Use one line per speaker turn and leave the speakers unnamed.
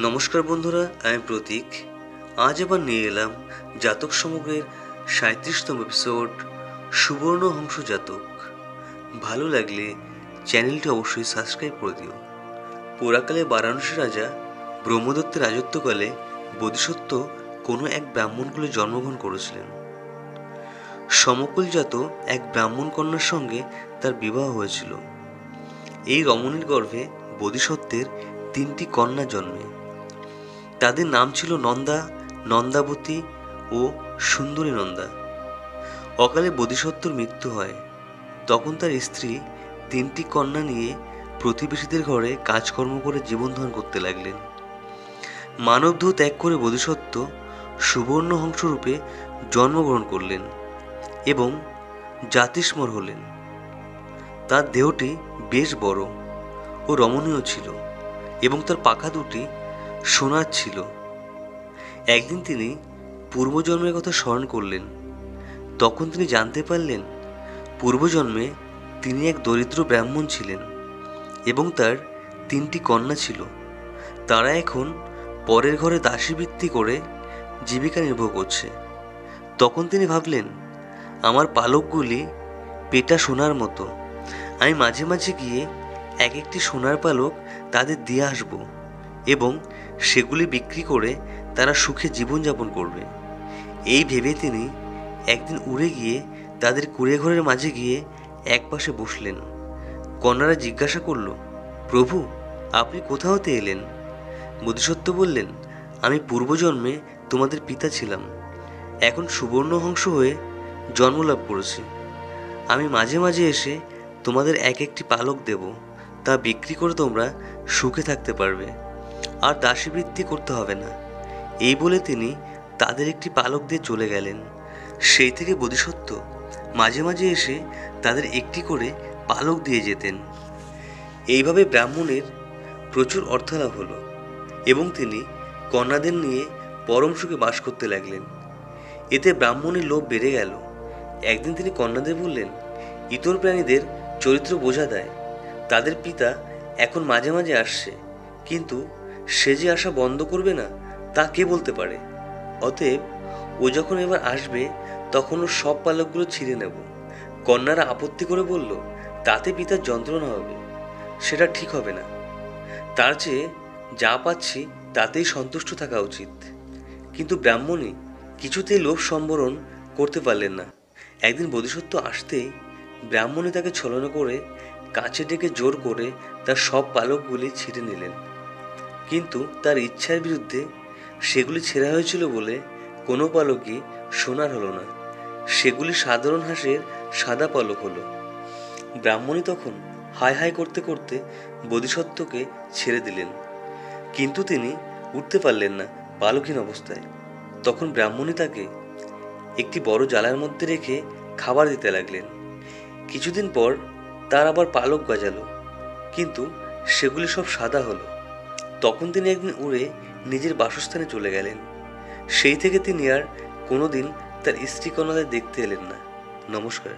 নমস্কার বন্ধুরা, আমি প্রতীক। আজ আবার নিয়ে এলাম জাতক সমগ্রের ৩৭তম এপিসোড, সুবর্ণ হংস জাতক। ভালো লাগলে চ্যানেলটি অবশ্যই সাবস্ক্রাইব করে দিও। পুরাকালে বারাণসী রাজা ব্রহ্মদত্তের রাজত্বকালে বোধিসত্ত্ব কোনো এক ব্রাহ্মণকুলে জন্মগ্রহণ করেছিলেন। সমকুলজাত এক ব্রাহ্মণ কন্যার সঙ্গে তার বিবাহ হয়েছিল। এই রমণীর গর্ভে বোধিসত্ত্বের ৩টি কন্যা জন্মে। তাদের নাম ছিল নন্দা, নন্দাবতী ও সুন্দরী নন্দা। অকালে বোধিসত্ত্বর মৃত্যু হয়। তখন তার স্ত্রী ৩টি কন্যা নিয়ে প্রতিবেশীদের ঘরে কাজকর্ম করে জীবনধারণ করতে লাগলেন। মানবদেহ ত্যাগ করে বোধিসত্ত্ব সুবর্ণ হংসরূপে জন্মগ্রহণ করলেন এবং জাতিস্মর হলেন। তার দেহটি বেশ বড় ও রমণীয় ছিল এবং তার পাখা দুটি সোনার ছিল। একদিন তিনি পূর্বজন্মের কথা স্মরণ করলেন। তখন তিনি জানতে পারলেন পূর্বজন্মে তিনি এক দরিদ্র ব্রাহ্মণ ছিলেন এবং তার ৩টি কন্যা ছিল। তারা এখন পরের ঘরে দাসীবৃত্তি করে জীবিকা নির্বাহ করছে। তখন তিনি ভাবলেন, আমার পালকগুলি পেটা সোনার মতো। আমি মাঝে মাঝে গিয়ে এক একটি সোনার পালক তাদের দিয়ে আসব এবং সেগুলি বিক্রি করে তারা সুখে জীবনযাপন করবে। এই ভেবে তিনি একদিন উড়ে গিয়ে তাদের কুঁড়ে ঘরের মাঝে গিয়ে একপাশে বসলেন। কন্যারা জিজ্ঞাসা করল, প্রভু, আপনি কোথা হতে এলেন? বোধিসত্ত্ব বললেন, আমি পূর্বজন্মে তোমাদের পিতা ছিলাম, এখন সুবর্ণহংস হয়ে জন্মলাভ করেছি। আমি মাঝে মাঝে এসে তোমাদের এক একটি পালক দেব, তা বিক্রি করে তোমরা সুখে থাকতে পারবে, আর দাসীবৃত্তি করতে হবে না। এই বলে তিনি তাদের একটি পালক দিয়ে চলে গেলেন। সেই থেকে বোধিসত্ত্ব মাঝে মাঝে এসে তাদের একটি করে পালক দিয়ে যেতেন। এইভাবে ব্রাহ্মণের প্রচুর অর্থলাভ হলো এবং তিনি কন্যাদের নিয়ে পরম সুখে বাস করতে লাগলেন। এতে ব্রাহ্মণের লোভ বেড়ে গেল। একদিন তিনি কন্যাদের বললেন, ইতর প্রাণীদের চরিত্র বোঝা দেয়। তাদের পিতা এখন মাঝে মাঝে আসছে, কিন্তু সে যে আসা বন্ধ করবে না তা কে বলতে পারে? অতএব ও যখন এবার আসবে তখন ওর সব পালকগুলো ছিঁড়ে নেব। কন্যারা আপত্তি করে বলল, তাতে পিতার যন্ত্রণা হবে, সেটা ঠিক হবে না। তার চেয়ে যা পাচ্ছি তাতেই সন্তুষ্ট থাকা উচিত। কিন্তু ব্রাহ্মণী কিছুতেই লোভ সম্বরণ করতে পারলেন না। একদিন বোধিসত্ত্ব আসতেই ব্রাহ্মণী তাকে ছলনা করে কাছে ডেকে জোর করে তার সব পালকগুলি ছিঁড়ে নিলেন। কিন্তু তার ইচ্ছার বিরুদ্ধে সেগুলি ছেঁড়া হয়েছিল বলে কোনো পালকই সোনার হলো না, সেগুলি সাধারণ হাঁসের সাদা পালক হলো। ব্রাহ্মণী তখন হায় হায় করতে করতে বোধিসত্ত্বকে ছেড়ে দিলেন, কিন্তু তিনি উঠতে পারলেন না পালকহীন অবস্থায়। তখন ব্রাহ্মণী তাকে একটি বড় জালার মধ্যে রেখে খাবার দিতে লাগলেন। কিছুদিন পর তার আবার পালক গজালো, কিন্তু সেগুলি সব সাদা হলো। তখন তিনি একদিন উড়ে নিজের বাসস্থানে চলে গেলেন। সেই থেকে তিনি আর কোনোদিন তার স্ত্রী কন্যাদের দেখতে এলেন না। নমস্কার।